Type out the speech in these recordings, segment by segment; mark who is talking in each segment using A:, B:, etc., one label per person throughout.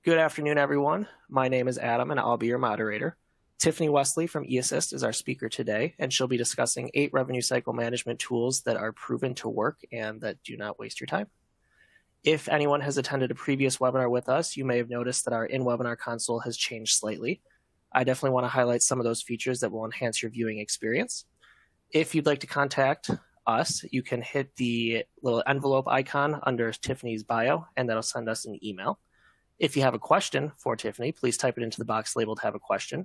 A: Good afternoon, everyone. My name is Adam, and I'll be your moderator. Tiffany Wesley from eAssist is our speaker today, and she'll be discussing 8 revenue cycle management tools that are proven to work and that do not waste your time. If anyone has attended a previous webinar with us, you may have noticed that our in-webinar console has changed slightly. I definitely want to highlight some of those features that will enhance your viewing experience. If you'd like to contact us, you can hit the little envelope icon under Tiffany's bio, and that'll send us an email. If you have a question for Tiffany, please type it into the box labeled "Have a Question."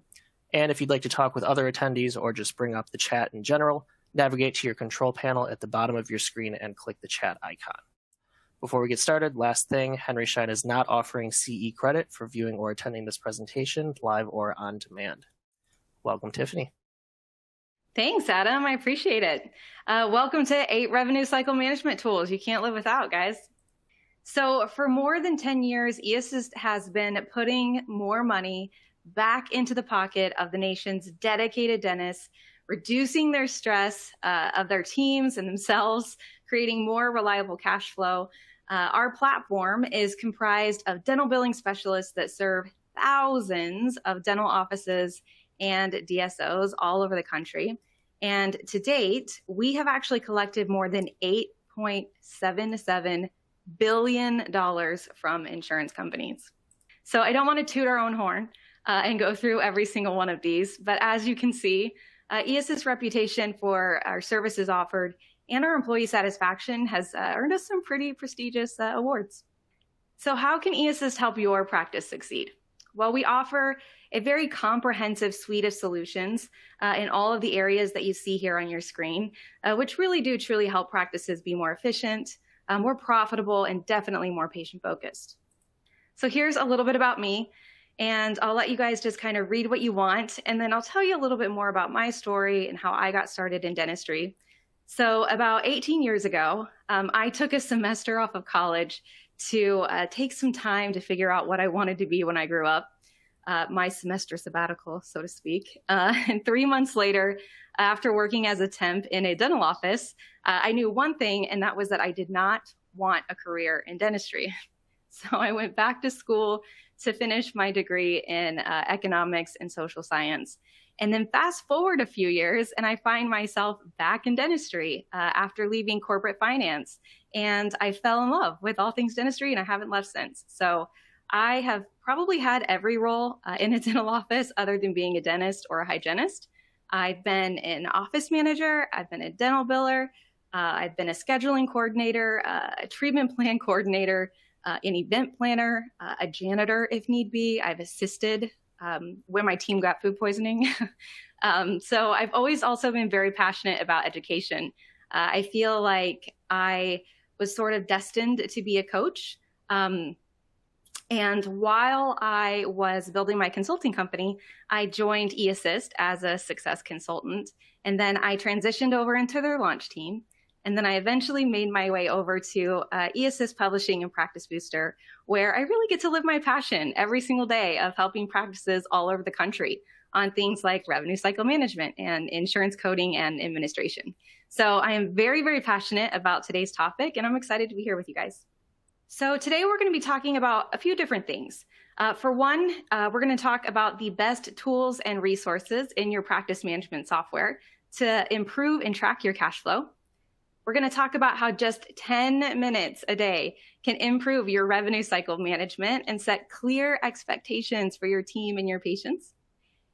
A: And if you'd like to talk with other attendees or just bring up the chat in general, navigate to your control panel at the bottom of your screen and click the chat icon. Before we get started, last thing, Schein is not offering CE credit for viewing or attending this presentation live or on demand. Welcome, Tiffany.
B: Thanks, Adam. I appreciate it. Welcome to 8 revenue cycle management tools you can't live without, guys. So for more than 10 years, eAssist has been putting more money back into the pocket of the nation's dedicated dentists, reducing their stress of their teams and themselves, creating more reliable cash flow. Our platform is comprised of dental billing specialists that serve thousands of dental offices and DSOs all over the country. And to date, we have actually collected more than $8.77 billion from insurance companies. So I don't want to toot our own horn and go through every single one of these, but as you can see, eAssist's reputation for our services offered and our employee satisfaction has earned us some pretty prestigious awards. So how can eAssist help your practice succeed? Well, we offer a very comprehensive suite of solutions in all of the areas that you see here on your screen, which really do truly help practices be more efficient, more profitable, and definitely more patient-focused. So here's a little bit about me, and I'll let you guys just kind of read what you want, and then I'll tell you a little bit more about my story and how I got started in dentistry. So about 18 years ago, I took a semester off of college to take some time to figure out what I wanted to be when I grew up, my semester sabbatical, so to speak. And 3 months later, after working as a temp in a dental office, I knew one thing, and that was that I did not want a career in dentistry. So I went back to school to finish my degree in economics and social science. And then fast forward a few years, and I find myself back in dentistry after leaving corporate finance. And I fell in love with all things dentistry, and I haven't left since. So I have probably had every role in a dental office other than being a dentist or a hygienist. I've been an office manager, I've been a dental biller, I've been a scheduling coordinator, a treatment plan coordinator, an event planner, a janitor if need be. I've assisted when my team got food poisoning. So I've always also been very passionate about education. I feel like I was sort of destined to be a coach. And while I was building my consulting company, I joined eAssist as a success consultant. And then I transitioned over into their launch team. And then I eventually made my way over to eAssist Publishing and Practice Booster, where I really get to live my passion every single day of helping practices all over the country on things like revenue cycle management and insurance coding and administration. So I am very, very passionate about today's topic, and I'm excited to be here with you guys. So today we're going to be talking about a few different things. For one, we're going to talk about the best tools and resources in your practice management software to improve and track your cash flow. We're going to talk about how just 10 minutes a day can improve your revenue cycle management and set clear expectations for your team and your patients.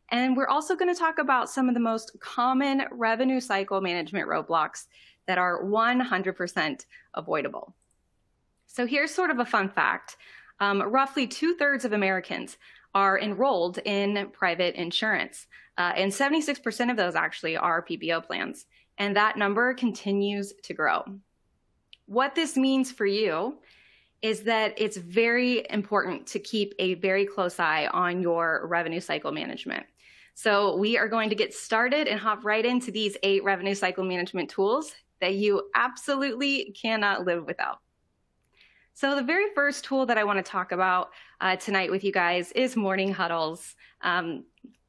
B: And we're also going to talk about some of the most common revenue cycle management roadblocks that are 100% avoidable. So here's sort of a fun fact. Roughly 2/3 of Americans are enrolled in private insurance, and 76% of those actually are PPO plans. And that number continues to grow. What this means for you is that it's very important to keep a very close eye on your revenue cycle management. So we are going to get started and hop right into these 8 revenue cycle management tools that you absolutely cannot live without. So the very first tool that I want to talk about tonight with you guys is morning huddles.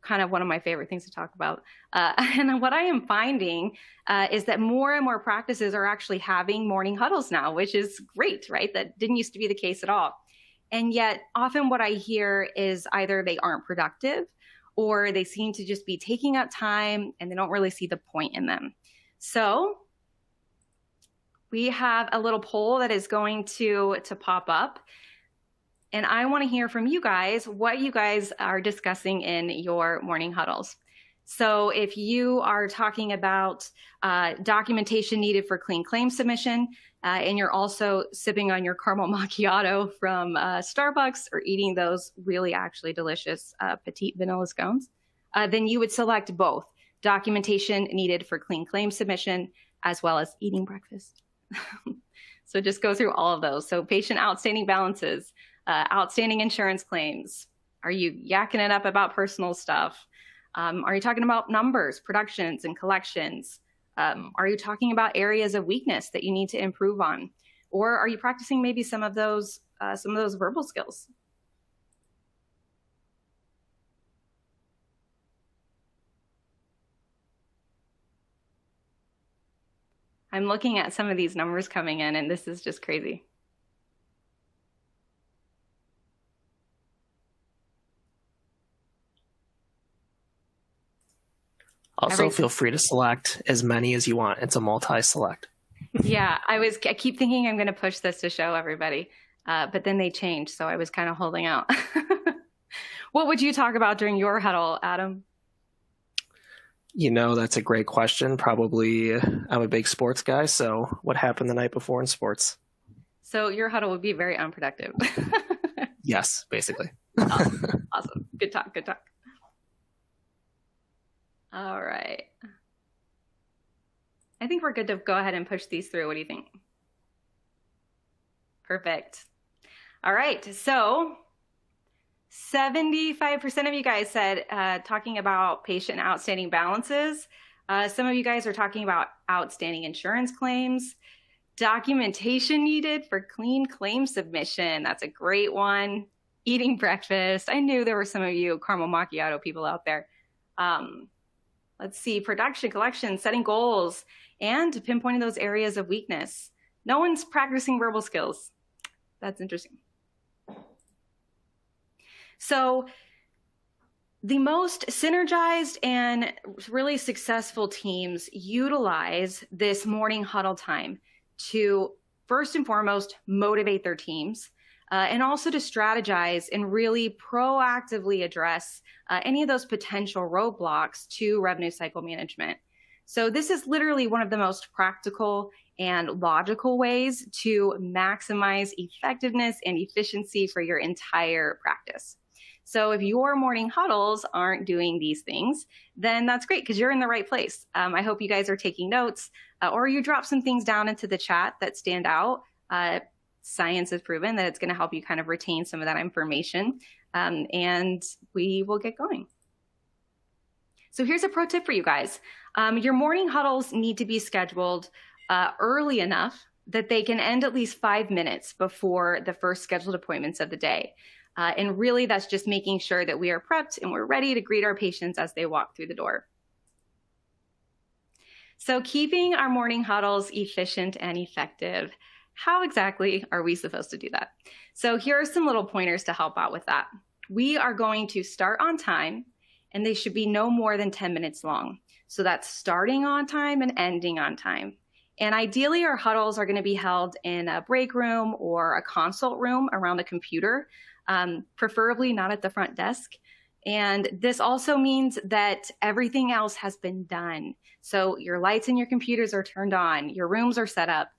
B: Kind of one of my favorite things to talk about. And what I am finding is that more and more practices are actually having morning huddles now, which is great, right? That didn't used to be the case at all. And yet often what I hear is either they aren't productive or they seem to just be taking up time and they don't really see the point in them. So we have a little poll that is going to pop up. And I want to hear from you guys what you guys are discussing in your morning huddles. So if you are talking about documentation needed for clean claim submission, and you're also sipping on your caramel macchiato from Starbucks or eating those really actually delicious petite vanilla scones, then you would select both documentation needed for clean claim submission as well as eating breakfast. So just go through all of those. So patient outstanding balances, outstanding insurance claims. Are you yakking it up about personal stuff? Are you talking about numbers, productions, and collections? Are you talking about areas of weakness that you need to improve on? Or are you practicing maybe some of those verbal skills? I'm looking at some of these numbers coming in, and this is just crazy.
A: Also, feel free to select as many as you want. It's a multi-select.
B: Yeah, I keep thinking I'm going to push this to show everybody, but then they changed, so I was kind of holding out. What would you talk about during your huddle, Adam?
A: You know, that's a great question. Probably, I'm a big sports guy, so what happened the night before in sports?
B: So your huddle would be very unproductive.
A: Yes, basically.
B: Awesome. Good talk. All right. I think we're good to go ahead and push these through. What do you think? Perfect. All right. So 75% of you guys said talking about patient outstanding balances. Some of you guys are talking about outstanding insurance claims, documentation needed for clean claim submission. That's a great one. Eating breakfast. I knew there were some of you caramel macchiato people out there. Let's see, production, collection, setting goals, and pinpointing those areas of weakness. No one's practicing verbal skills. That's interesting. So the most synergized and really successful teams utilize this morning huddle time to first and foremost motivate their teams and also to strategize and really proactively address any of those potential roadblocks to revenue cycle management. So this is literally one of the most practical and logical ways to maximize effectiveness and efficiency for your entire practice. So if your morning huddles aren't doing these things, then that's great because you're in the right place. I hope you guys are taking notes or you drop some things down into the chat that stand out. Science has proven that it's going to help you kind of retain some of that information, and we will get going. So here's a pro tip for you guys. Your morning huddles need to be scheduled early enough that they can end at least 5 minutes before the first scheduled appointments of the day. And really, that's just making sure that we are prepped and we're ready to greet our patients as they walk through the door. So keeping our morning huddles efficient and effective. How exactly are we supposed to do that? So here are some little pointers to help out with that. We are going to start on time, and they should be no more than 10 minutes long. So that's starting on time and ending on time. And ideally, our huddles are going to be held in a break room or a consult room around a computer, preferably not at the front desk. And this also means that everything else has been done. So your lights and your computers are turned on, your rooms are set up,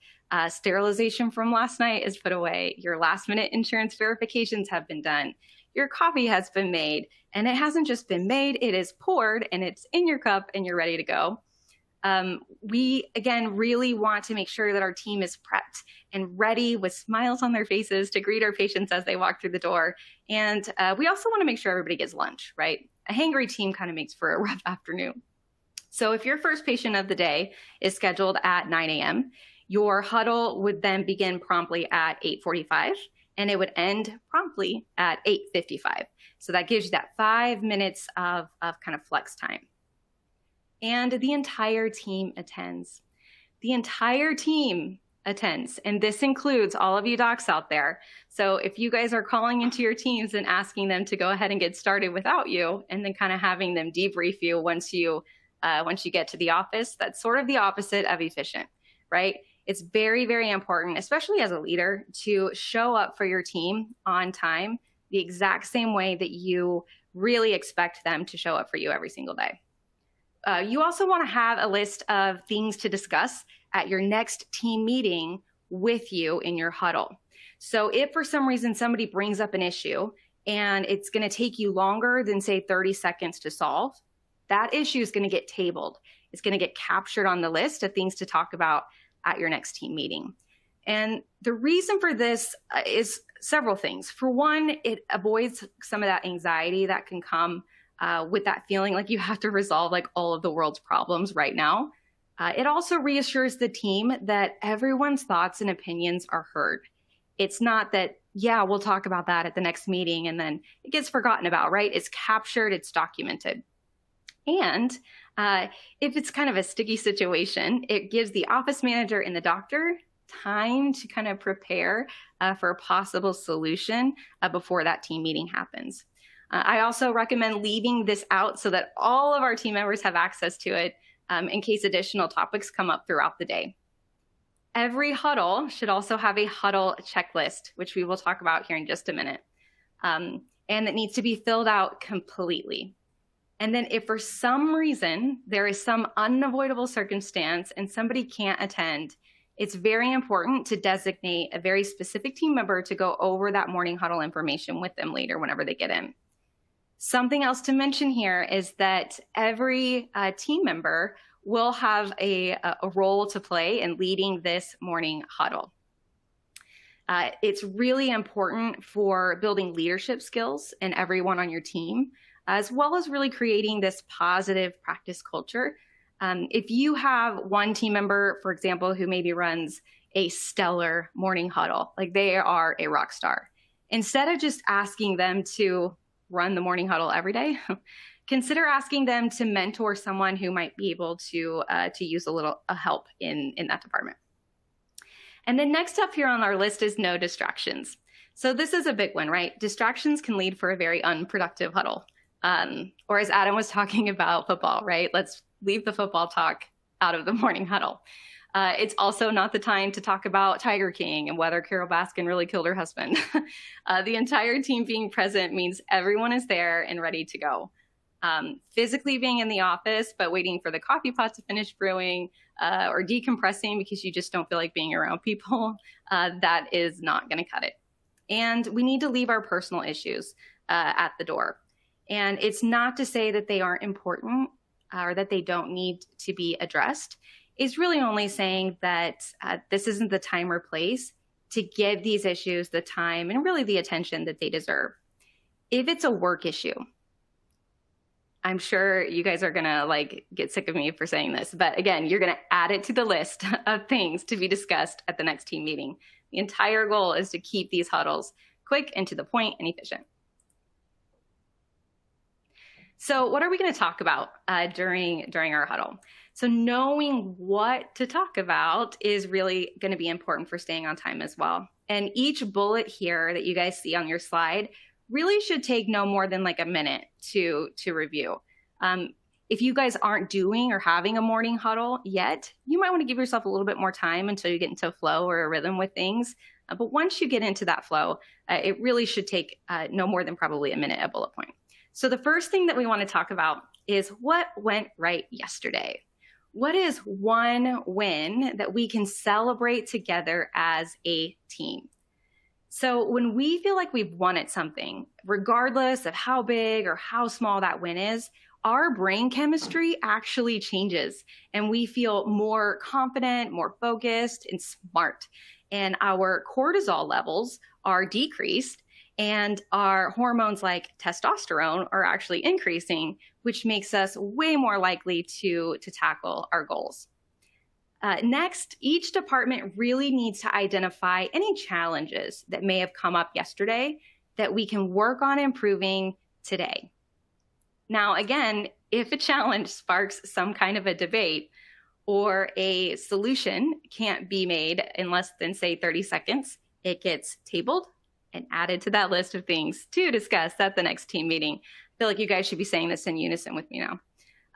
B: sterilization from last night is put away, your last minute insurance verifications have been done, your coffee has been made, and it hasn't just been made, it is poured and it's in your cup and you're ready to go. We, again, really want to make sure that our team is prepped and ready with smiles on their faces to greet our patients as they walk through the door. And we also want to make sure everybody gets lunch, right? A hangry team kind of makes for a rough afternoon. So if your first patient of the day is scheduled at 9 a.m., your huddle would then begin promptly at 8:45 and it would end promptly at 8:55. So that gives you that 5 minutes of kind of flex time. And the entire team attends. The entire team attends. And this includes all of you docs out there. So if you guys are calling into your teams and asking them to go ahead and get started without you, and then kind of having them debrief you once you get to the office, that's sort of the opposite of efficient, right? It's very, very important, especially as a leader, to show up for your team on time the exact same way that you really expect them to show up for you every single day. You also want to have a list of things to discuss at your next team meeting with you in your huddle. So if for some reason somebody brings up an issue and it's going to take you longer than, say, 30 seconds to solve, that issue is going to get tabled. It's going to get captured on the list of things to talk about at your next team meeting. And the reason for this is several things. For one, it avoids some of that anxiety that can come with that feeling like you have to resolve like all of the world's problems right now. It also reassures the team that everyone's thoughts and opinions are heard. It's not that, yeah, we'll talk about that at the next meeting and then it gets forgotten about, right? It's captured, it's documented. And if it's kind of a sticky situation, it gives the office manager and the doctor time to kind of prepare for a possible solution before that team meeting happens. I also recommend leaving this out so that all of our team members have access to it in case additional topics come up throughout the day. Every huddle should also have a huddle checklist, which we will talk about here in just a minute. And it needs to be filled out completely. And then if for some reason there is some unavoidable circumstance and somebody can't attend, it's very important to designate a very specific team member to go over that morning huddle information with them later whenever they get in. Something else to mention here is that every team member will have a role to play in leading this morning huddle. It's really important for building leadership skills in everyone on your team, as well as really creating this positive practice culture. If you have one team member, for example, who maybe runs a stellar morning huddle, like they are a rock star, instead of just asking them to run the morning huddle every day, consider asking them to mentor someone who might be able to use a little help in that department. And then next up here on our list is no distractions. So this is a big one, right? Distractions can lead for a very unproductive huddle. Or as Adam was talking about football, right? Let's leave the football talk out of the morning huddle. It's also not the time to talk about Tiger King and whether Carol Baskin really killed her husband. The entire team being present means everyone is there and ready to go. Physically being in the office, but waiting for the coffee pot to finish brewing or decompressing because you just don't feel like being around people, that is not going to cut it. And we need to leave our personal issues at the door. And it's not to say that they aren't important or that they don't need to be addressed. It's really only saying that this isn't the time or place to give these issues the time and really the attention that they deserve. If it's a work issue, I'm sure you guys are going to get sick of me for saying this, but again, you're going to add it to the list of things to be discussed at the next team meeting. The entire goal is to keep these huddles quick and to the point and efficient. So what are we going to talk about during our huddle? So knowing what to talk about is really going to be important for staying on time as well. And each bullet here that you guys see on your slide really should take no more than like a minute to review. If you guys aren't doing or having a morning huddle yet, you might want to give yourself a little bit more time until you get into a flow or a rhythm with things. But once you get into that flow, it really should take no more than probably a minute a bullet point. So the first thing that we want to talk about is what went right yesterday. What is one win that we can celebrate together as a team? So when we feel like we've won at something, regardless of how big or how small that win is, our brain chemistry actually changes and we feel more confident, more focused, and smart. And our cortisol levels are decreased and our hormones like testosterone are actually increasing, which makes us way more likely to tackle our goals. Next, each department really needs to identify any challenges that may have come up yesterday that we can work on improving today. Now, again, if a challenge sparks some kind of a debate, or a solution can't be made in less than, say, 30 seconds, it gets tabled and added to that list of things to discuss at the next team meeting. I feel like you guys should be saying this in unison with me now.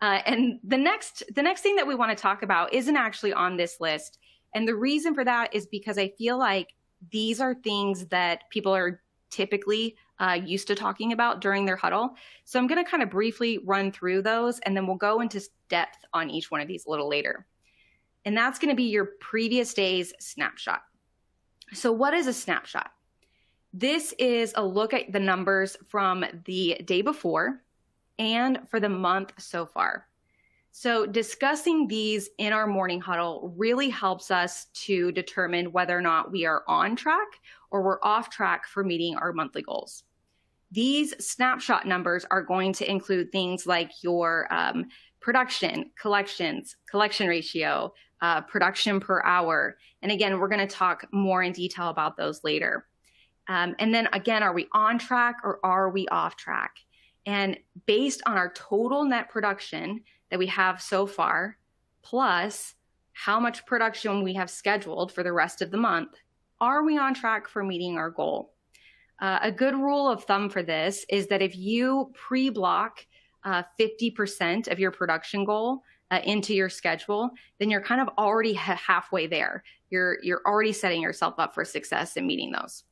B: And the next thing that we want to talk about isn't actually on this list. And the reason for that is because I feel like these are things that people are typically used to talking about during their huddle. So I'm going to kind of briefly run through those, and then we'll go into depth on each one of these a little later. And that's going to be your previous day's snapshot. So what is a snapshot? This is a look at the numbers from the day before and for the month so far. So discussing these in our morning huddle really helps us to determine whether or not we are on track or we're off track for meeting our monthly goals. These snapshot numbers are going to include things like your production, collection ratio, production per hour. And again, we're going to talk more in detail about those later. And then again, are we on track or are we off track? And based on our total net production that we have so far, plus how much production we have scheduled for the rest of the month, are we on track for meeting our goal? A good rule of thumb for this is that if you pre-block 50% of your production goal into your schedule, then you're kind of already halfway there. You're already setting yourself up for success in meeting those.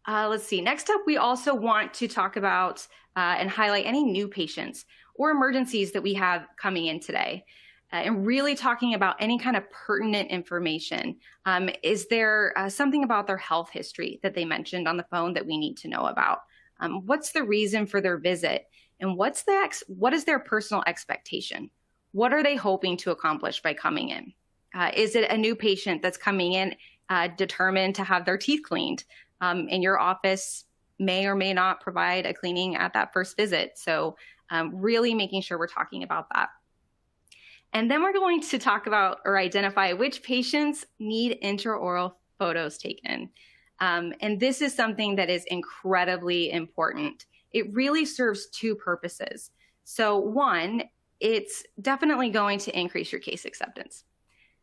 B: Let's see. Next up, we also want to talk about and highlight any new patients or emergencies that we have coming in today. And really talking about any kind of pertinent information. Is there something about their health history that they mentioned on the phone that we need to know about? What's the reason for their visit? And what is their personal expectation? What are they hoping to accomplish by coming in? Is it a new patient that's coming in determined to have their teeth cleaned? And your office may or may not provide a cleaning at that first visit. So really making sure we're talking about that. And then we're going to talk about or identify which patients need intraoral photos taken. And this is something that is incredibly important. It really serves two purposes. So one, it's definitely going to increase your case acceptance.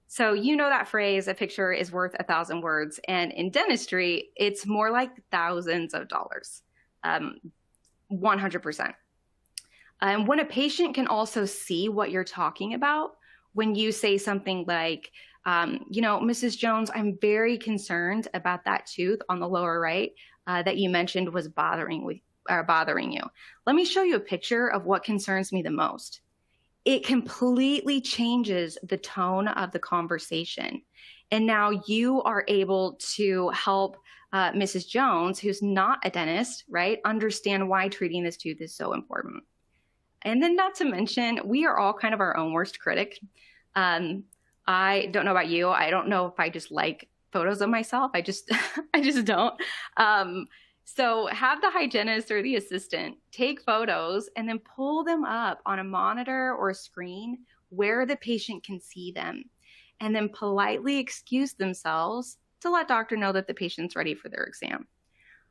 B: So you know that phrase, a picture is worth 1,000 words. And in dentistry, it's more like thousands of dollars, 100%. And when a patient can also see what you're talking about, when you say something like, Mrs. Jones, I'm very concerned about that tooth on the lower right that you mentioned was bothering you. Let me show you a picture of what concerns me the most. It completely changes the tone of the conversation. And now you are able to help Mrs. Jones, who's not a dentist, right, understand why treating this tooth is so important. And then not to mention, we are all kind of our own worst critic. I don't know about you. I don't know if I just like photos of myself. I just don't. So have the hygienist or the assistant take photos and then pull them up on a monitor or a screen where the patient can see them, and then politely excuse themselves to let doctor know that the patient's ready for their exam.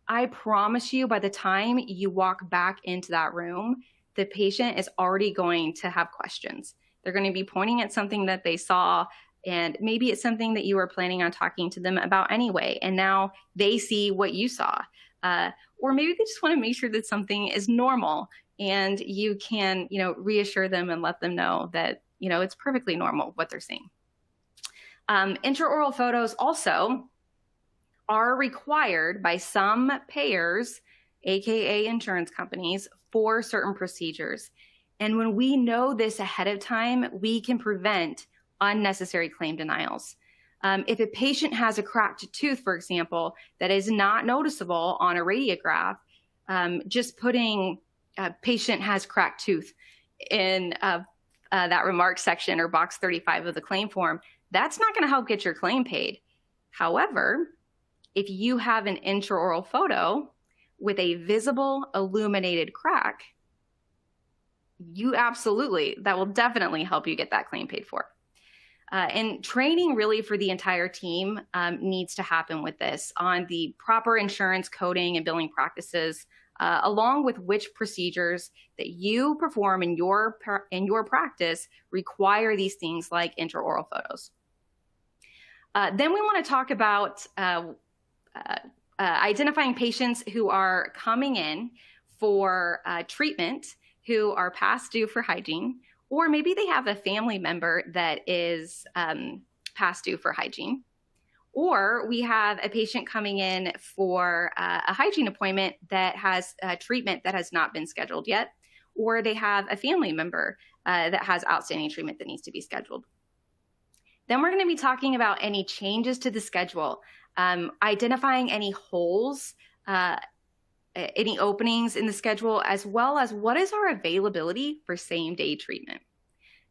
B: I promise you, by the time you walk back into that room, the patient is already going to have questions. They're going to be pointing at something that they saw, and maybe it's something that you were planning on talking to them about anyway, and now they see what you saw. Or maybe they just want to make sure that something is normal, and you can, reassure them and let them know that, it's perfectly normal what they're seeing. Intraoral photos also are required by some payers, AKA insurance companies, for certain procedures. And when we know this ahead of time, we can prevent unnecessary claim denials. If a patient has a cracked tooth, for example, that is not noticeable on a radiograph, just putting patient has cracked tooth in that remarks section or box 35 of the claim form, that's not going to help get your claim paid. However, if you have an intraoral photo with a visible illuminated crack, that will definitely help you get that claim paid for. And training really for the entire team needs to happen with this on the proper insurance coding and billing practices along with which procedures that you perform in your practice require these things like intraoral photos. Then we want to talk about identifying patients who are coming in for treatment, who are past due for hygiene, or maybe they have a family member that is past due for hygiene. Or we have a patient coming in for a hygiene appointment that has treatment that has not been scheduled yet, or they have a family member that has outstanding treatment that needs to be scheduled. Then we're going to be talking about any changes to the schedule, identifying any holes, any openings in the schedule, as well as what is our availability for same-day treatment.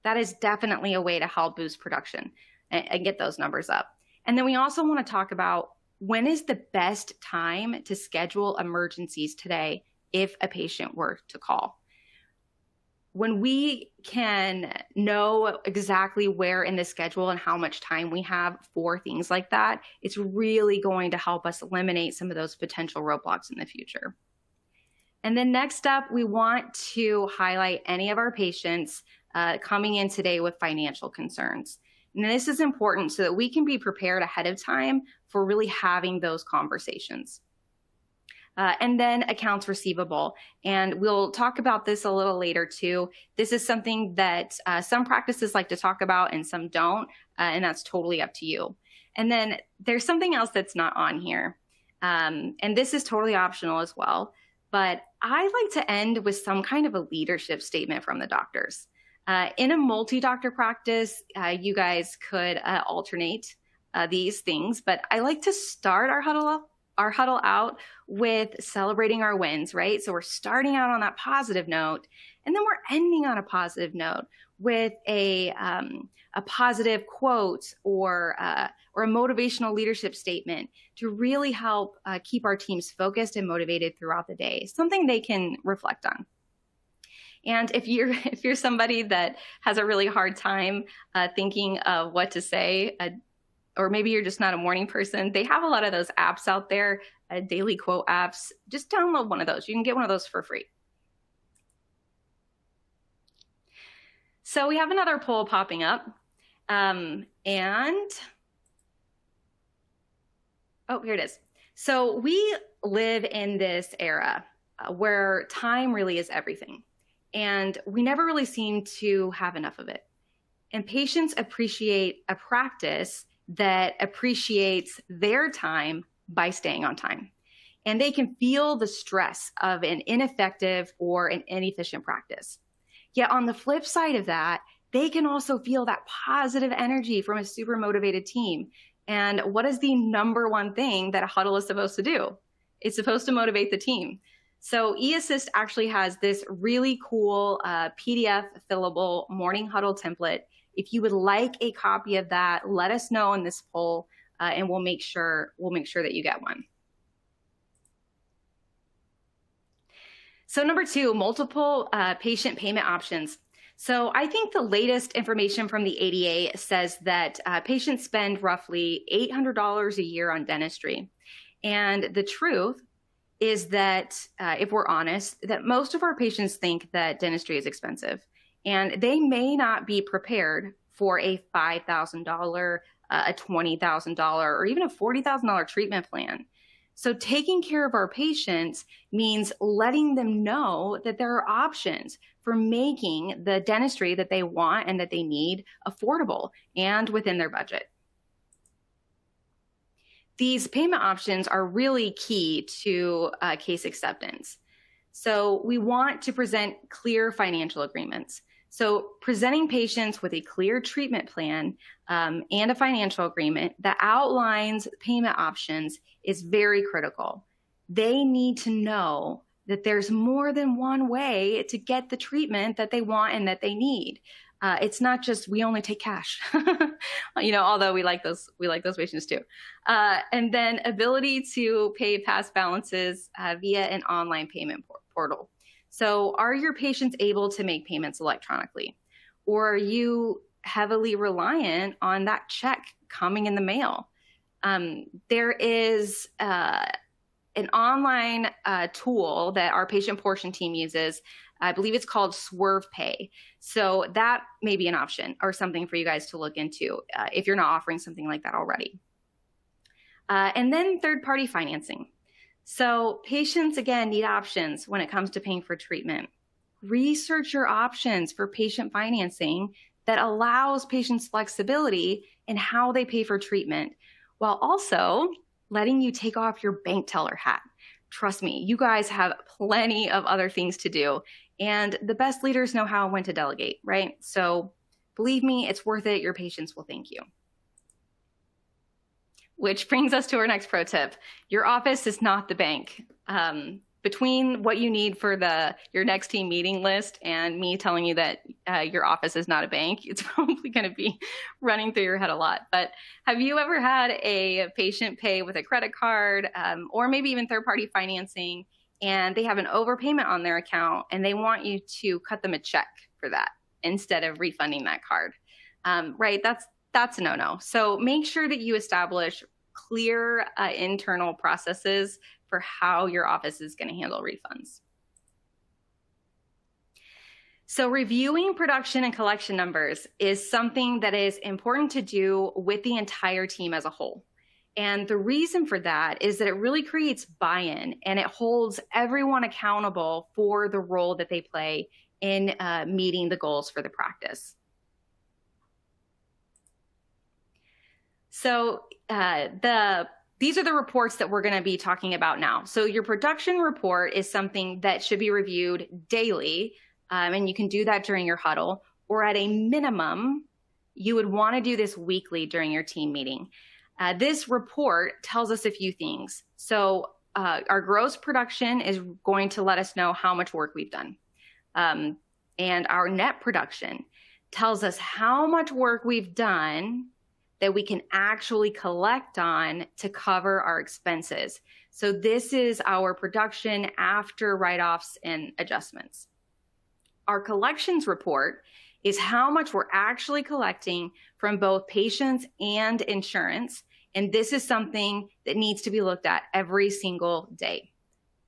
B: That is definitely a way to help boost production and get those numbers up. And then we also want to talk about when is the best time to schedule emergencies today if a patient were to call. When we can know exactly where in the schedule and how much time we have for things like that, it's really going to help us eliminate some of those potential roadblocks in the future. And then next up, we want to highlight any of our patients coming in today with financial concerns. And this is important so that we can be prepared ahead of time for really having those conversations. And then accounts receivable. And we'll talk about this a little later too. This is something that some practices like to talk about and some don't, and that's totally up to you. And then there's something else that's not on here. And this is totally optional as well. But I like to end with some kind of a leadership statement from the doctors. In a multi-doctor practice, you guys could alternate these things, but I like to start our huddle out with celebrating our wins, right? So we're starting out on that positive note, and then we're ending on a positive note with a positive quote or a motivational leadership statement to really help keep our teams focused and motivated throughout the day, something they can reflect on. And if you're somebody that has a really hard time thinking of what to say, or maybe you're just not a morning person, they have a lot of those apps out there, daily quote apps. Just download one of those. You can get one of those for free. So we have another poll popping up. Oh, here it is. So we live in this era where time really is everything. And we never really seem to have enough of it. And patients appreciate a practice that appreciates their time by staying on time. And they can feel the stress of an ineffective or an inefficient practice. Yet on the flip side of that, they can also feel that positive energy from a super motivated team. And what is the number one thing that a huddle is supposed to do? It's supposed to motivate the team. So eAssist actually has this really cool PDF fillable morning huddle template. If you would like a copy of that, let us know in this poll, and we'll make sure that you get one. So number 2, multiple patient payment options. So I think the latest information from the ADA says that patients spend roughly $800 a year on dentistry. And the truth is that, if we're honest, that most of our patients think that dentistry is expensive. And they may not be prepared for a $5,000, a $20,000, or even a $40,000 treatment plan. So taking care of our patients means letting them know that there are options for making the dentistry that they want and that they need affordable and within their budget. These payment options are really key to case acceptance. So we want to present clear financial agreements. So presenting patients with a clear treatment plan and a financial agreement that outlines payment options is very critical. They need to know that there's more than one way to get the treatment that they want and that they need. It's not just we only take cash, although we like those patients too. And then ability to pay past balances via an online payment portal. So are your patients able to make payments electronically? Or are you heavily reliant on that check coming in the mail? There is an online tool that our patient portion team uses. I believe it's called Swerve Pay. So that may be an option or something for you guys to look into if you're not offering something like that already. And then third-party financing. So patients, again, need options when it comes to paying for treatment. Research your options for patient financing that allows patients flexibility in how they pay for treatment, while also letting you take off your bank teller hat. Trust me, you guys have plenty of other things to do, and the best leaders know how and when to delegate, right? So believe me, it's worth it. Your patients will thank you. Which brings us to our next pro tip. Your office is not the bank. Between what you need for your next team meeting list and me telling you that your office is not a bank, it's probably going to be running through your head a lot. But have you ever had a patient pay with a credit card or maybe even third-party financing, and they have an overpayment on their account and they want you to cut them a check for that instead of refunding that card? Right? That's a no-no. So make sure that you establish clear internal processes for how your office is going to handle refunds. So reviewing production and collection numbers is something that is important to do with the entire team as a whole. And the reason for that is that it really creates buy-in and it holds everyone accountable for the role that they play in meeting the goals for the practice. So these are the reports that we're going to be talking about now. So your production report is something that should be reviewed daily, and you can do that during your huddle, or at a minimum, you would want to do this weekly during your team meeting. This report tells us a few things. So our gross production is going to let us know how much work we've done. And our net production tells us how much work we've done that we can actually collect on to cover our expenses. So this is our production after write-offs and adjustments. Our collections report is how much we're actually collecting from both patients and insurance. And this is something that needs to be looked at every single day.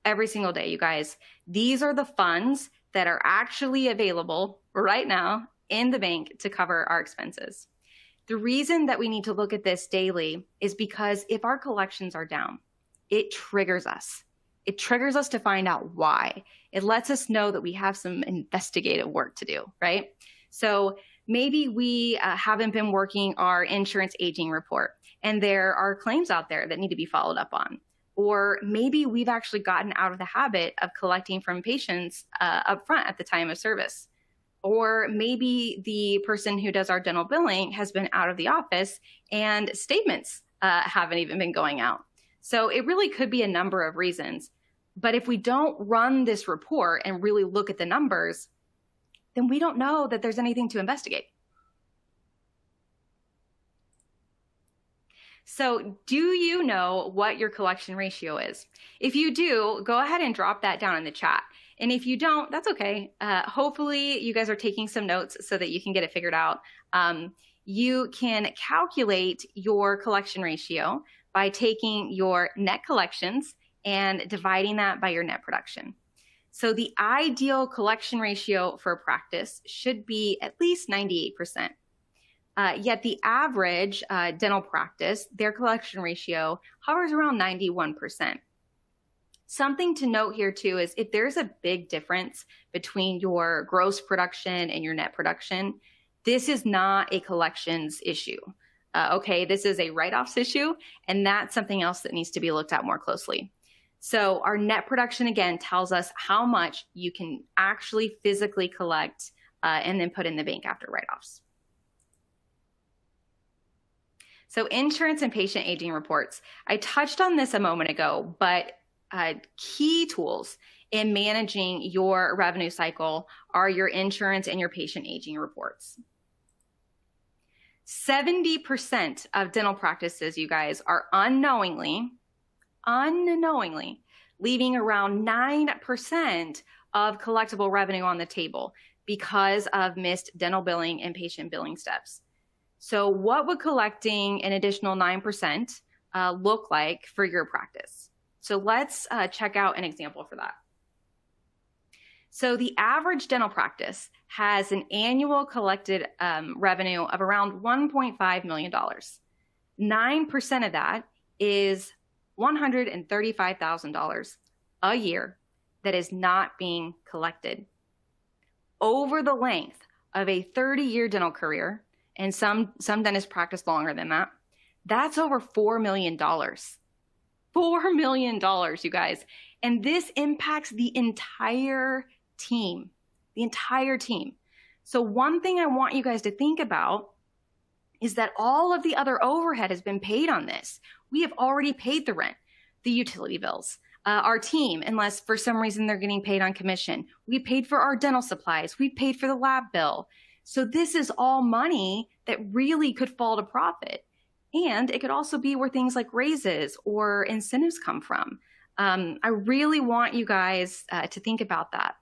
B: Every single day, you guys. These are the funds that are actually available right now in the bank to cover our expenses. The reason that we need to look at this daily is because if our collections are down, it triggers us. It triggers us to find out why. It lets us know that we have some investigative work to do, right? So maybe we haven't been working our insurance aging report and there are claims out there that need to be followed up on. Or maybe we've actually gotten out of the habit of collecting from patients up front at the time of service. Or maybe the person who does our dental billing has been out of the office and statements haven't even been going out. So it really could be a number of reasons. But if we don't run this report and really look at the numbers, then we don't know that there's anything to investigate. So do you know what your collection ratio is? If you do, go ahead and drop that down in the chat. And if you don't, that's okay. Hopefully you guys are taking some notes so that you can get it figured out. You can calculate your collection ratio by taking your net collections and dividing that by your net production. So the ideal collection ratio for a practice should be at least 98%. Yet the average dental practice, their collection ratio hovers around 91%. Something to note here too is if there's a big difference between your gross production and your net production, this is not a collections issue. Okay, this is a write-offs issue, and that's something else that needs to be looked at more closely. So our net production, again, tells us how much you can actually physically collect and then put in the bank after write-offs. So insurance and patient aging reports. I touched on this a moment ago, but key tools in managing your revenue cycle are your insurance and your patient aging reports. 70% of dental practices, you guys, are unknowingly leaving around 9% of collectible revenue on the table because of missed dental billing and patient billing steps. So what would collecting an additional 9% look like for your practice? So let's check out an example for that. So the average dental practice has an annual collected revenue of around $1.5 million. 9% of that is $135,000 a year that is not being collected. Over the length of a 30-year dental career, and some dentists practice longer than that, that's over $4 million. $4 million, you guys. And this impacts the entire team, So one thing I want you guys to think about is that all of the other overhead has been paid on this. We have already paid the rent, the utility bills, our team, unless for some reason they're getting paid on commission. We paid for our dental supplies. We paid for the lab bill. So this is all money that really could fall to profit. And it could also be where things like raises or incentives come from. I really want you guys to think about that.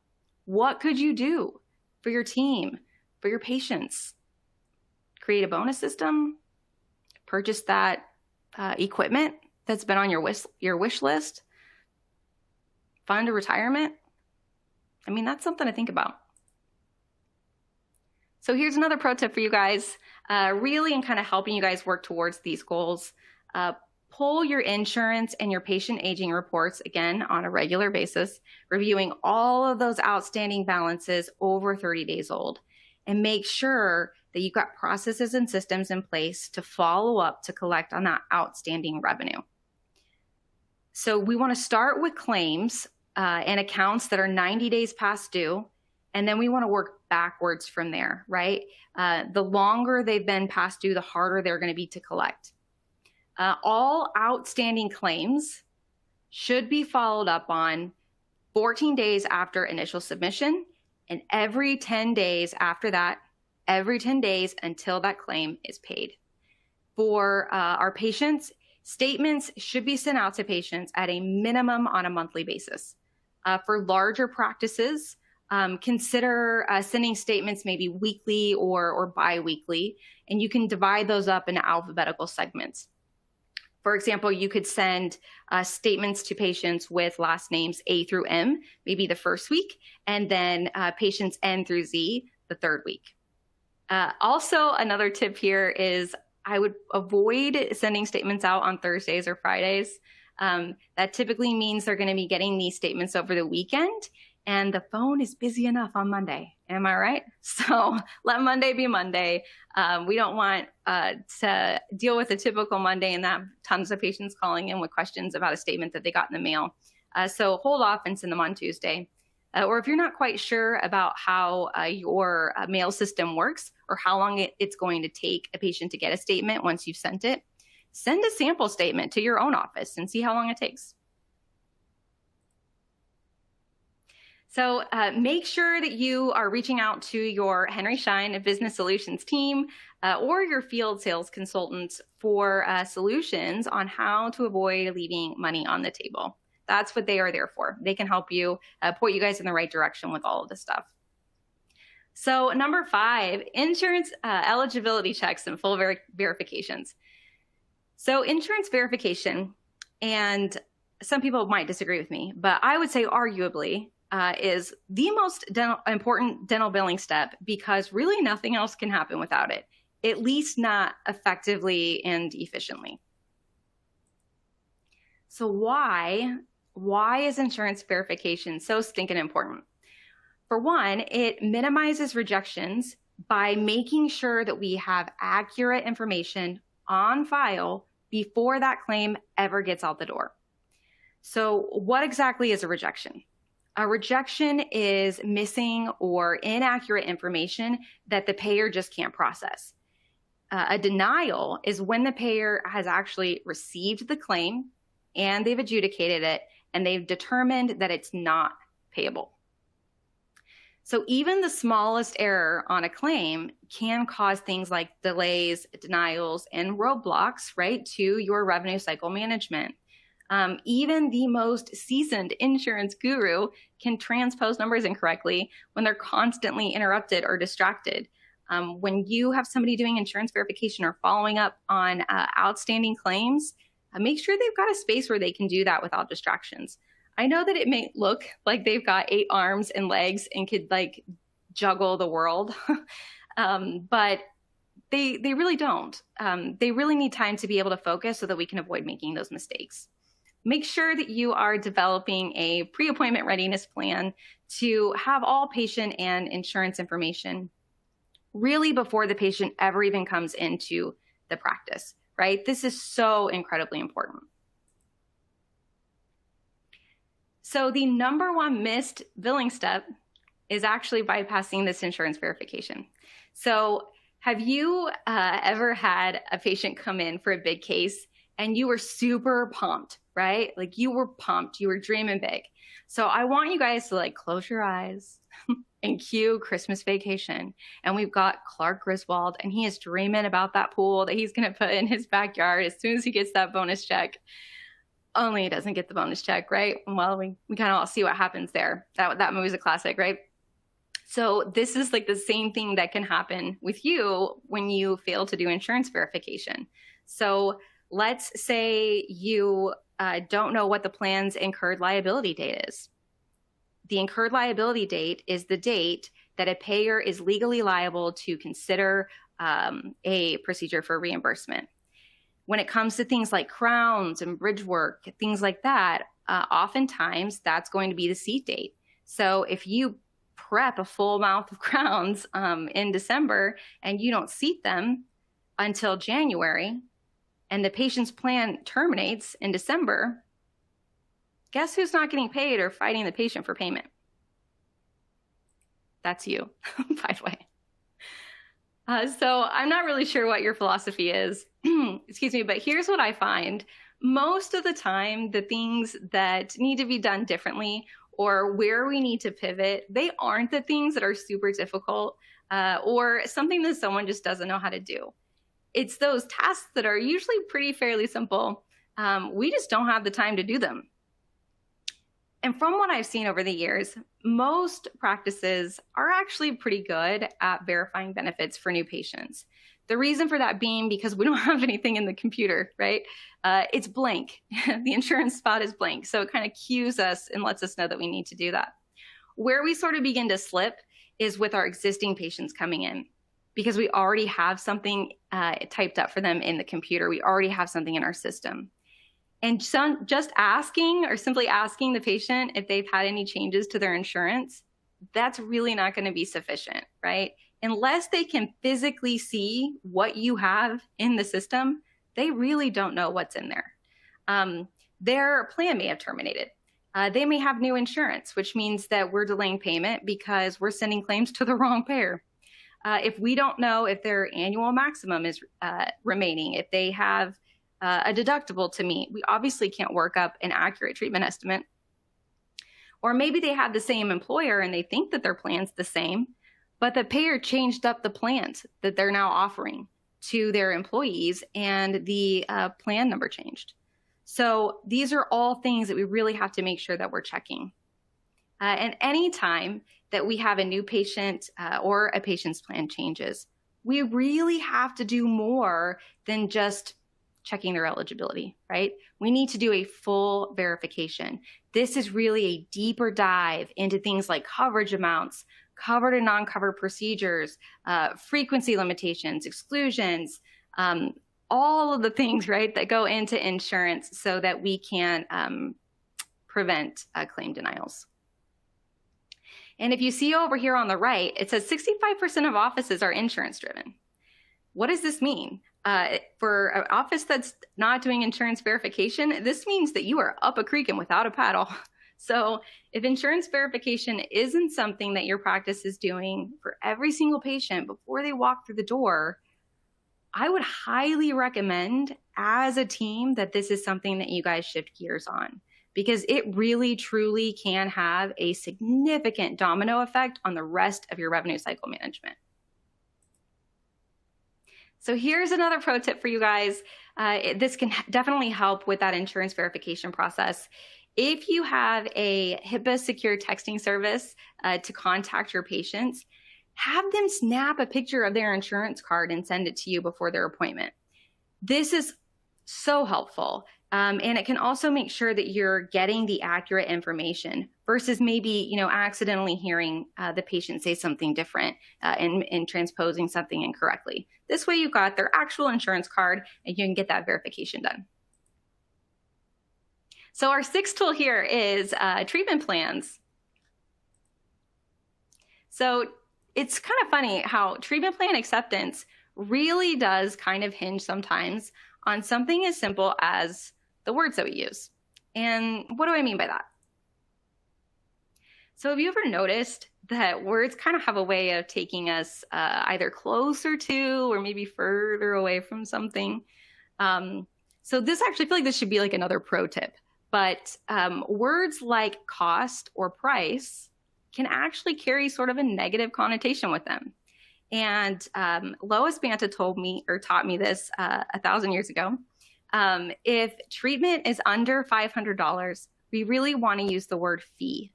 B: What could you do for your team, for your patients? Create a bonus system, purchase that equipment that's been on your wish list, fund a retirement. I mean, that's something to think about. So here's another pro tip for you guys, really in kind of helping you guys work towards these goals. Pull your insurance and your patient aging reports, again, on a regular basis, reviewing all of those outstanding balances over 30 days old, and make sure that you've got processes and systems in place to follow up to collect on that outstanding revenue. So we want to start with claims and accounts that are 90 days past due, and then we want to work backwards from there, right? The longer they've been past due, the harder they're going to be to collect. All outstanding claims should be followed up on 14 days after initial submission, and every 10 days after that, every 10 days until that claim is paid. For our patients, statements should be sent out to patients at a minimum on a monthly basis. For larger practices, consider sending statements maybe weekly or bi-weekly, and you can divide those up into alphabetical segments. For example, you could send statements to patients with last names A through M, maybe the first week, and then patients N through Z, the third week. Also, another tip here is I would avoid sending statements out on Thursdays or Fridays. That typically means they're going to be getting these statements over the weekend, and the phone is busy enough on Monday. Am I right? So let Monday be Monday. We don't want to deal with a typical Monday and have tons of patients calling in with questions about a statement that they got in the mail. So hold off and send them on Tuesday. Or if you're not quite sure about how your mail system works or how long it's going to take a patient to get a statement once you've sent it, send a sample statement to your own office and see how long it takes. So make sure that you are reaching out to your Henry Schein Business Solutions team or your field sales consultants for solutions on how to avoid leaving money on the table. That's what they are there for. They can help you point you guys in the right direction with all of this stuff. So number 5, insurance eligibility checks and full verifications. So insurance verification, and some people might disagree with me, but I would say arguably is the most important dental billing step, because really nothing else can happen without it, at least not effectively and efficiently. So why is insurance verification so stinking important? For one, it minimizes rejections by making sure that we have accurate information on file before that claim ever gets out the door. So what exactly is a rejection? A rejection is missing or inaccurate information that the payer just can't process. A denial is when the payer has actually received the claim and they've adjudicated it and they've determined that it's not payable. So even the smallest error on a claim can cause things like delays, denials, and roadblocks, right, to your revenue cycle management. Even the most seasoned insurance guru can transpose numbers incorrectly when they're constantly interrupted or distracted. When you have somebody doing insurance verification or following up on outstanding claims, make sure they've got a space where they can do that without distractions. I know that it may look like they've got 8 arms and legs and could like juggle the world, but they really don't. They really need time to be able to focus so that we can avoid making those mistakes. Make sure that you are developing a pre-appointment readiness plan to have all patient and insurance information really before the patient ever even comes into the practice, right? This is so incredibly important. So the number one missed billing step is actually bypassing this insurance verification. So have you ever had a patient come in for a big case and you were super pumped, right? Like you were pumped, you were dreaming big. So I want you guys to like close your eyes and cue Christmas Vacation. And we've got Clark Griswold, and he is dreaming about that pool that he's going to put in his backyard as soon as he gets that bonus check. Only he doesn't get the bonus check, right? Well, we kind of all see what happens there. That movie's a classic, right? So this is like the same thing that can happen with you when you fail to do insurance verification. So let's say you don't know what the plan's incurred liability date is. The incurred liability date is the date that a payer is legally liable to consider a procedure for reimbursement. When it comes to things like crowns and bridge work, things like that, oftentimes that's going to be the seat date. So if you prep a full mouth of crowns in December and you don't seat them until January and the patient's plan terminates in December, guess who's not getting paid or fighting the patient for payment? That's you, by the way. So I'm not really sure what your philosophy is, excuse me, but here's what I find. Most of the time, the things that need to be done differently or where we need to pivot, they aren't the things that are super difficult or something that someone just doesn't know how to do. It's those tasks that are usually pretty fairly simple. We just don't have the time to do them. And from what I've seen over the years, most practices are actually pretty good at verifying benefits for new patients. The reason for that being because we don't have anything in the computer, right? It's blank. The insurance spot is blank. So it kind of cues us and lets us know that we need to do that. Where we sort of begin to slip is with our existing patients coming in, because we already have something typed up for them in the computer. We already have something in our system. And just asking or simply asking the patient if they've had any changes to their insurance, that's really not going to be sufficient, right? Unless they can physically see what you have in the system, they really don't know what's in there. Their plan may have terminated. They may have new insurance, which means that we're delaying payment because we're sending claims to the wrong payer. If we don't know if their annual maximum is remaining, if they have a deductible to meet, we obviously can't work up an accurate treatment estimate. Or maybe they have the same employer and they think that their plan's the same, but the payer changed up the plans that they're now offering to their employees and the plan number changed. So these are all things that we really have to make sure that we're checking. And any time that we have a new patient or a patient's plan changes, we really have to do more than just checking their eligibility, right? We need to do a full verification. This is really a deeper dive into things like coverage amounts, covered and non-covered procedures, frequency limitations, exclusions, all of the things, right, that go into insurance so that we can prevent claim denials. And if you see over here on the right, it says 65% of offices are insurance driven. What does this mean? For an office that's not doing insurance verification, this means that you are up a creek and without a paddle. So if insurance verification isn't something that your practice is doing for every single patient before they walk through the door, I would highly recommend as a team that this is something that you guys shift gears on, because it really truly can have a significant domino effect on the rest of your revenue cycle management. So here's another pro tip for you guys. This can definitely help with that insurance verification process. If you have a HIPAA secure texting service to contact your patients, have them snap a picture of their insurance card and send it to you before their appointment. This is so helpful And it can also make sure that you're getting the accurate information versus maybe, accidentally hearing the patient say something different and transposing something incorrectly. This way you've got their actual insurance card and you can get that verification done. So our sixth tool here is treatment plans. So it's kind of funny how treatment plan acceptance really does kind of hinge sometimes on something as simple as the words that we use. And what do I mean by that? So have you ever noticed that words kind of have a way of taking us either closer to or maybe further away from something? So this actually, I feel like this should be like another pro tip, but words like cost or price can actually carry sort of a negative connotation with them. And Lois Banta taught me this 1,000 years ago. If treatment is under $500, we really want to use the word fee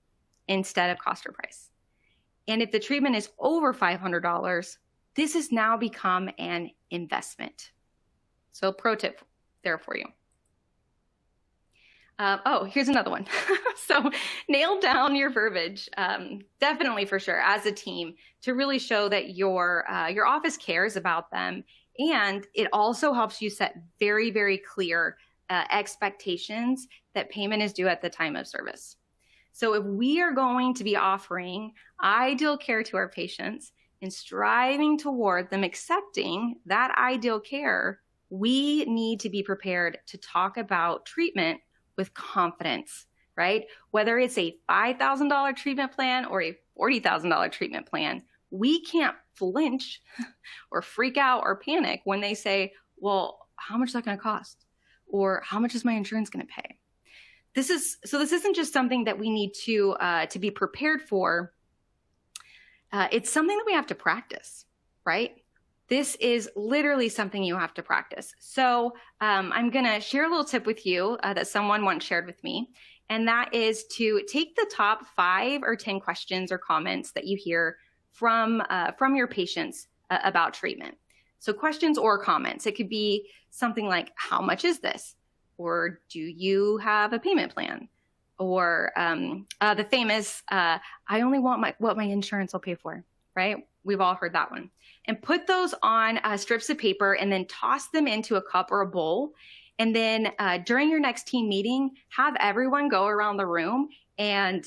B: instead of cost or price. And if the treatment is over $500, this has now become an investment. So pro tip there for you. Here's another one. So nail down your verbiage, definitely for sure, as a team to really show that your office cares about them. And it also helps you set very, very clear expectations that payment is due at the time of service. So if we are going to be offering ideal care to our patients and striving toward them accepting that ideal care, we need to be prepared to talk about treatment with confidence, right? Whether it's a $5,000 treatment plan or a $40,000 treatment plan, we can't flinch or freak out or panic when they say, well, how much is that going to cost? Or how much is my insurance going to pay? This isn't just something that we need to be prepared for. It's something that we have to practice, right? This is literally something you have to practice. So I'm going to share a little tip with you that someone once shared with me, and that is to take the top 5 or 10 questions or comments that you hear from your patients about treatment. So questions or comments. It could be something like, how much is this? Or do you have a payment plan? Or the famous, I only want what my insurance will pay for, right? We've all heard that one. And put those on strips of paper and then toss them into a cup or a bowl. And then during your next team meeting, have everyone go around the room and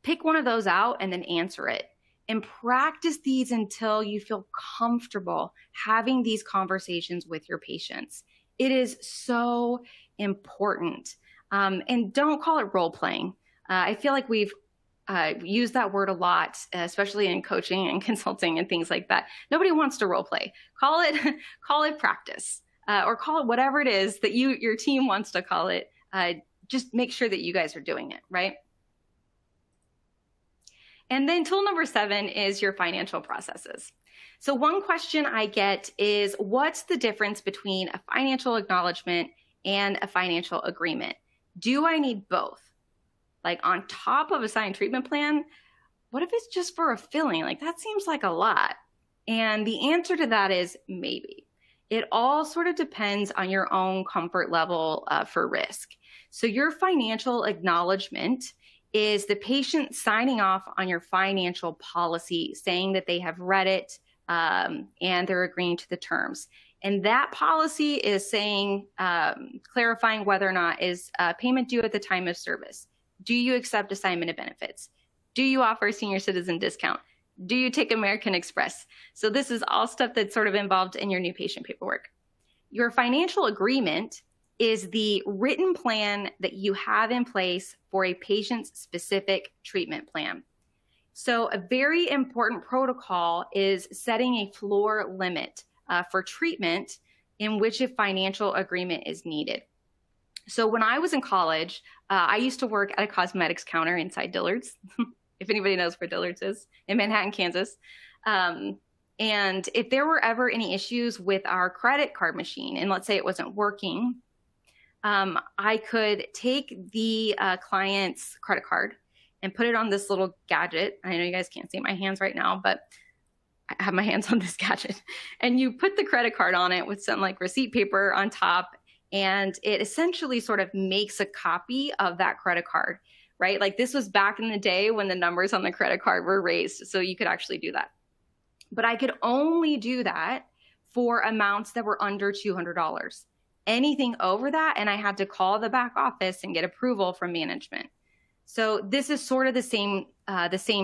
B: pick one of those out and then answer it. And practice these until you feel comfortable having these conversations with your patients. It is so important. And don't call it role playing. I feel like we've used that word a lot, especially in coaching and consulting and things like that. Nobody wants to role play. Call it practice, or call it whatever it is that your team wants to call it. Just make sure that you guys are doing it, right? And then tool number 7 is your financial processes. So one question I get is, what's the difference between a financial acknowledgement and a financial agreement? Do I need both? Like on top of a signed treatment plan, what if it's just for a filling? Like that seems like a lot. And the answer to that is maybe. It all sort of depends on your own comfort level for risk. So your financial acknowledgement is the patient signing off on your financial policy, saying that they have read it and they're agreeing to the terms. And that policy is saying, clarifying whether or not is payment due at the time of service. Do you accept assignment of benefits? Do you offer a senior citizen discount? Do you take American Express? So this is all stuff that's sort of involved in your new patient paperwork. Your financial agreement is the written plan that you have in place for a patient's specific treatment plan. So a very important protocol is setting a floor limit for treatment in which a financial agreement is needed. So when I was in college, I used to work at a cosmetics counter inside Dillard's, if anybody knows where Dillard's is, in Manhattan, Kansas. And if there were ever any issues with our credit card machine, and let's say it wasn't working, I could take the client's credit card and put it on this little gadget. I know you guys can't see my hands right now, but I have my hands on this gadget. And you put the credit card on it with some like receipt paper on top, And it essentially sort of makes a copy of that credit card, right? Like this was back in the day when the numbers on the credit card were raised, so you could actually do that. But I could only do that for amounts that were under $200. Anything over that, and I had to call the back office and get approval from management. So this is sort of the same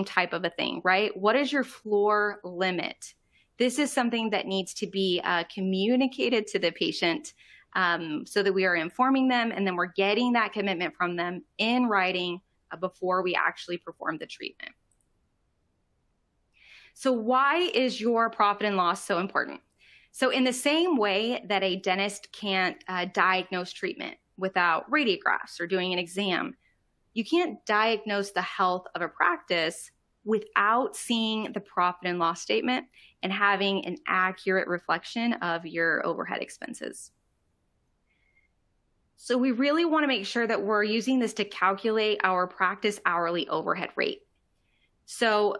B: type of a thing, right? What is your floor limit? This is something that needs to be communicated to the patient so that we are informing them, and then we're getting that commitment from them in writing before we actually perform the treatment. So why is your profit and loss so important? So in the same way that a dentist can't diagnose treatment without radiographs or doing an exam, you can't diagnose the health of a practice without seeing the profit and loss statement and having an accurate reflection of your overhead expenses. So we really want to make sure that we're using this to calculate our practice hourly overhead rate. So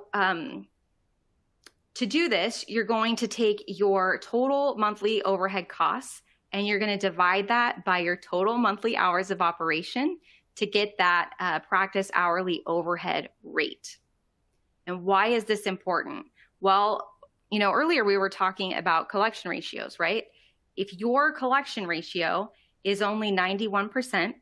B: to do this, you're going to take your total monthly overhead costs and you're going to divide that by your total monthly hours of operation to get that practice hourly overhead rate. And why is this important? Well, earlier we were talking about collection ratios, right? If your collection ratio is only 91%,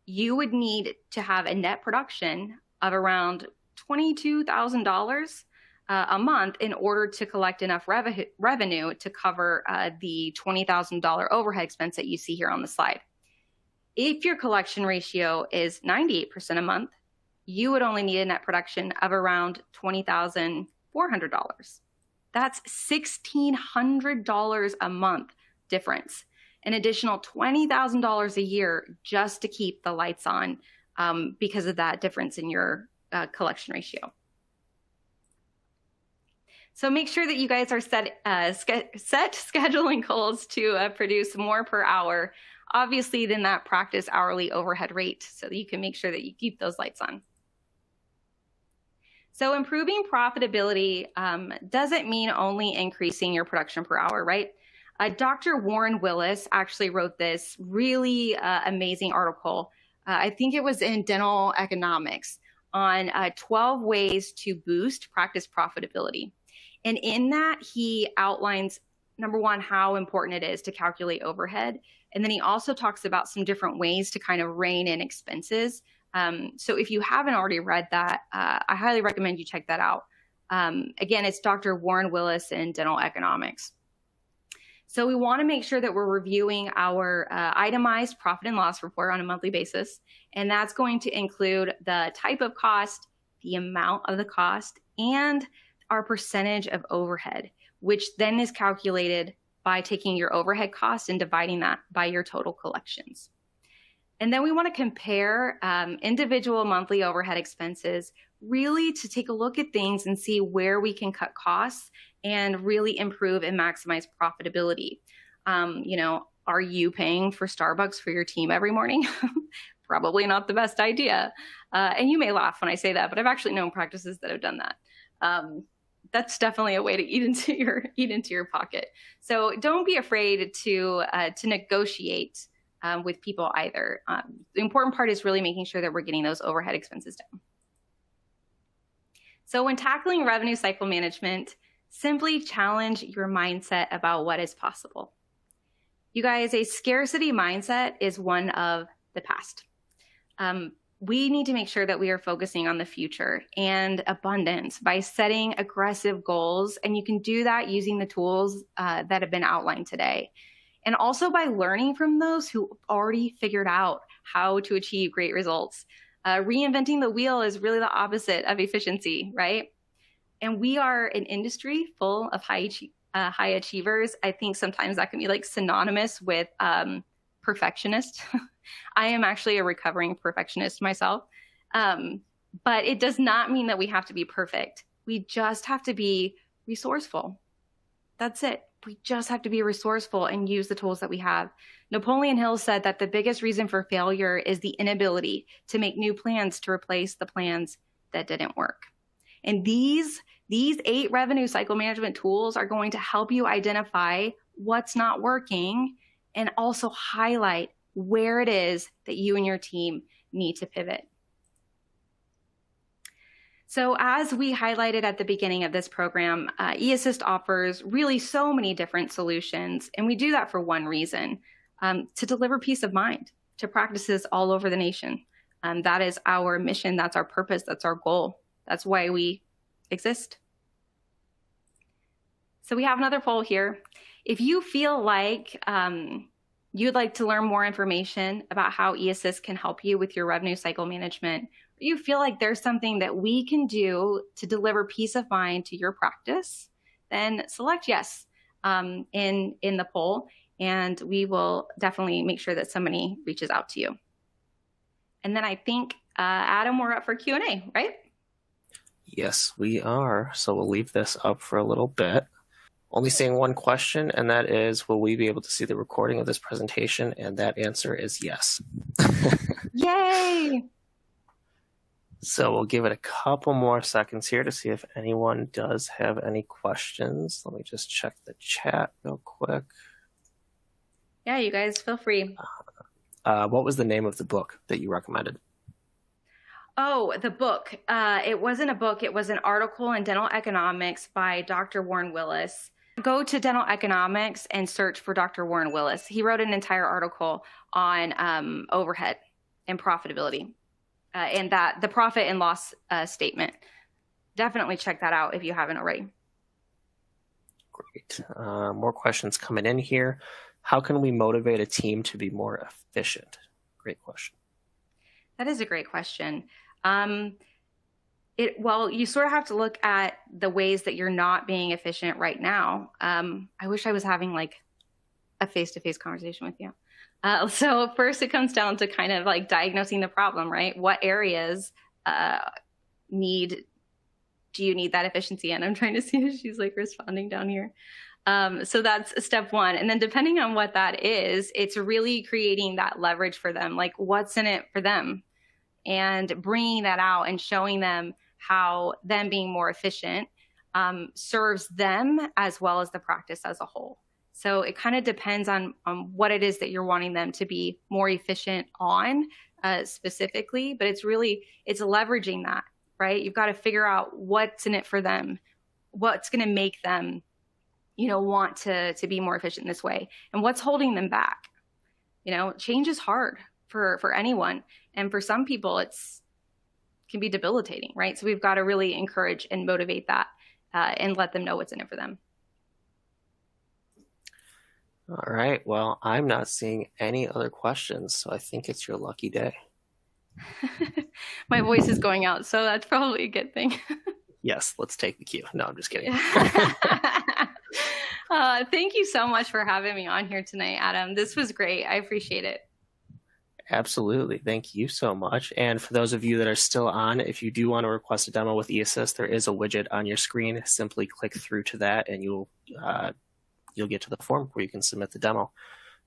B: you would need to have a net production of around $22,000 a month in order to collect enough revenue to cover the $20,000 overhead expense that you see here on the slide. If your collection ratio is 98% a month, you would only need a net production of around $20,400. That's $1,600 a month difference, an additional $20,000 a year just to keep the lights on because of that difference in your collection ratio. So make sure that you guys are set scheduling goals to produce more per hour, obviously, than that practice hourly overhead rate, so that you can make sure that you keep those lights on. So improving profitability doesn't mean only increasing your production per hour, right? Dr. Warren Willis actually wrote this really amazing article. I think it was in Dental Economics on 12 ways to boost practice profitability. And in that, he outlines, number one, how important it is to calculate overhead. And then he also talks about some different ways to kind of rein in expenses. So if you haven't already read that, I highly recommend you check that out. Again, it's Dr. Warren Willis in Dental Economics. So we want to make sure that we're reviewing our itemized profit and loss report on a monthly basis. And that's going to include the type of cost, the amount of the cost, and our percentage of overhead, which then is calculated by taking your overhead cost and dividing that by your total collections. And then we want to compare individual monthly overhead expenses, really to take a look at things and see where we can cut costs and really improve and maximize profitability. Are you paying for Starbucks for your team every morning? Probably not the best idea. And you may laugh when I say that, but I've actually known practices that have done that. That's definitely a way to eat into your pocket. So don't be afraid to negotiate with people either. The important part is really making sure that we're getting those overhead expenses down. So when tackling revenue cycle management, simply challenge your mindset about what is possible. You guys, a scarcity mindset is one of the past. We need to make sure that we are focusing on the future and abundance by setting aggressive goals. And you can do that using the tools that have been outlined today. And also by learning from those who already figured out how to achieve great results. Reinventing the wheel is really the opposite of efficiency, right? And we are an industry full of high achievers. I think sometimes that can be like synonymous with perfectionist. I am actually a recovering perfectionist myself. But it does not mean that we have to be perfect. We just have to be resourceful. That's it. We just have to be resourceful and use the tools that we have. Napoleon Hill said that the biggest reason for failure is the inability to make new plans to replace the plans that didn't work. And these 8 revenue cycle management tools are going to help you identify what's not working and also highlight where it is that you and your team need to pivot. So as we highlighted at the beginning of this program, eAssist offers really so many different solutions, and we do that for one reason, to deliver peace of mind to practices all over the nation. That is our mission, that's our purpose, that's our goal. That's why we exist. So we have another poll here. If you feel like you'd like to learn more information about how eAssist can help you with your revenue cycle management, you feel like there's something that we can do to deliver peace of mind to your practice, then select yes in the poll, and we will definitely make sure that somebody reaches out to you. And then I think, Adam, we're up for Q&A, right?
A: Yes, we are. So we'll leave this up for a little bit. Only seeing one question, and that is, will we be able to see the recording of this presentation? And that answer is yes.
B: Yay!
A: So we'll give it a couple more seconds here to see if anyone does have any questions. Let me just check the chat real quick.
B: Yeah, you guys feel free.
A: What was the name of the book that you recommended?
B: Oh, the book. It wasn't a book. It was an article in Dental Economics by Dr. Warren Willis. Go to Dental Economics and search for Dr. Warren Willis. He wrote an entire article on overhead and profitability. And that the profit and loss statement. Definitely check that out if you haven't already.
A: Great. More questions coming in here. How can we motivate a team to be more efficient? Great question.
B: That is a great question. Well, you sort of have to look at the ways that you're not being efficient right now. I wish I was having like a face-to-face conversation with you. So first it comes down to kind of like diagnosing the problem, right? What areas do you need that efficiency in? I'm trying to see if she's like responding down here. So that's step one. And then depending on what that is, it's really creating that leverage for them, like what's in it for them, and bringing that out and showing them how them being more efficient serves them as well as the practice as a whole. So it kind of depends on what it is that you're wanting them to be more efficient on specifically, but it's leveraging that, right? You've got to figure out what's in it for them, what's going to make them, want to be more efficient in this way, and what's holding them back. Change is hard for anyone. And for some people, can be debilitating, right? So we've got to really encourage and motivate that and let them know what's in it for them.
A: All right. Well, I'm not seeing any other questions, so I think it's your lucky day.
B: My voice is going out, so that's probably a good thing.
A: Yes, let's take the cue. No, I'm just kidding.
B: Thank you so much for having me on here tonight, Adam. This was great. I appreciate it.
A: Absolutely. Thank you so much. And for those of you that are still on, if you do want to request a demo with eAssist, there is a widget on your screen. Simply click through to that and you'll get to the form where you can submit the demo.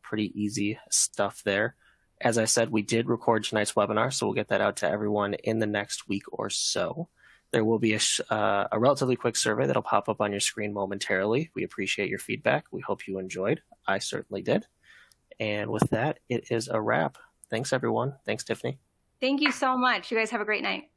A: Pretty easy stuff there. As I said, we did record tonight's webinar, so we'll get that out to everyone in the next week or so. There will be a relatively quick survey that'll pop up on your screen momentarily. We appreciate your feedback. We hope you enjoyed. I certainly did. And with that, it is a wrap. Thanks, everyone. Thanks, Tiffany.
B: Thank you so much. You guys have a great night.